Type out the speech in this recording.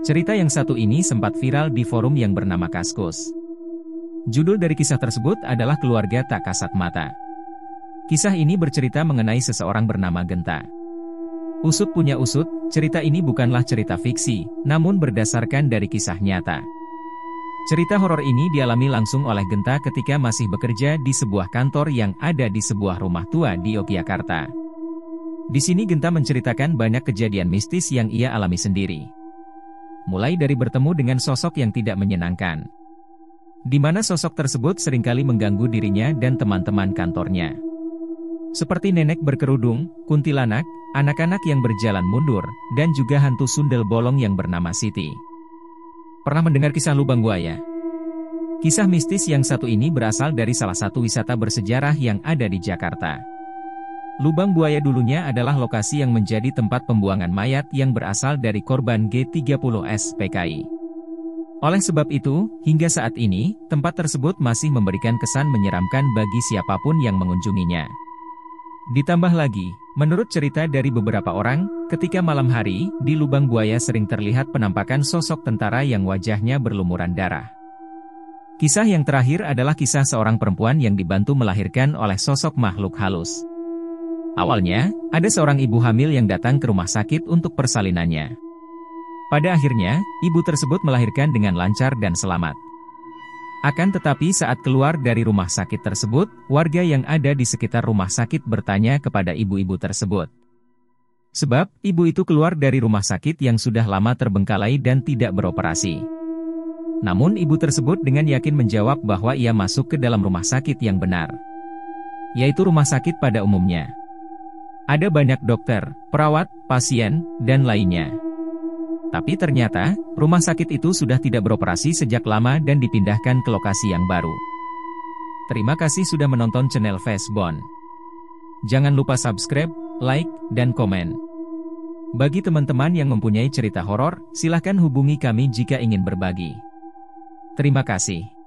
Cerita yang satu ini sempat viral di forum yang bernama Kaskus. Judul dari kisah tersebut adalah Keluarga Tak Kasat Mata. Kisah ini bercerita mengenai seseorang bernama Genta. Usut punya usut, cerita ini bukanlah cerita fiksi, namun berdasarkan dari kisah nyata. Cerita horor ini dialami langsung oleh Genta ketika masih bekerja di sebuah kantor yang ada di sebuah rumah tua di Yogyakarta. Di sini Genta menceritakan banyak kejadian mistis yang ia alami sendiri. Mulai dari bertemu dengan sosok yang tidak menyenangkan, di mana sosok tersebut seringkali mengganggu dirinya dan teman-teman kantornya. Seperti nenek berkerudung, kuntilanak, anak-anak yang berjalan mundur, dan juga hantu sundel bolong yang bernama Siti. Pernah mendengar kisah lubang buaya? Kisah mistis yang satu ini berasal dari salah satu wisata bersejarah yang ada di Jakarta. Lubang buaya dulunya adalah lokasi yang menjadi tempat pembuangan mayat yang berasal dari korban G30S PKI. Oleh sebab itu, hingga saat ini, tempat tersebut masih memberikan kesan menyeramkan bagi siapapun yang mengunjunginya. Ditambah lagi, menurut cerita dari beberapa orang, ketika malam hari, di lubang buaya sering terlihat penampakan sosok tentara yang wajahnya berlumuran darah. Kisah yang terakhir adalah kisah seorang perempuan yang dibantu melahirkan oleh sosok makhluk halus. Awalnya, ada seorang ibu hamil yang datang ke rumah sakit untuk persalinannya. Pada akhirnya, ibu tersebut melahirkan dengan lancar dan selamat. Akan tetapi saat keluar dari rumah sakit tersebut, warga yang ada di sekitar rumah sakit bertanya kepada ibu-ibu tersebut. Sebab, ibu itu keluar dari rumah sakit yang sudah lama terbengkalai dan tidak beroperasi. Namun ibu tersebut dengan yakin menjawab bahwa ia masuk ke dalam rumah sakit yang benar, yaitu rumah sakit pada umumnya. Ada banyak dokter, perawat, pasien, dan lainnya. Tapi ternyata, rumah sakit itu sudah tidak beroperasi sejak lama dan dipindahkan ke lokasi yang baru. Terima kasih sudah menonton channel Facebone. Jangan lupa subscribe, like, dan komen. Bagi teman-teman yang mempunyai cerita horor, silahkan hubungi kami jika ingin berbagi. Terima kasih.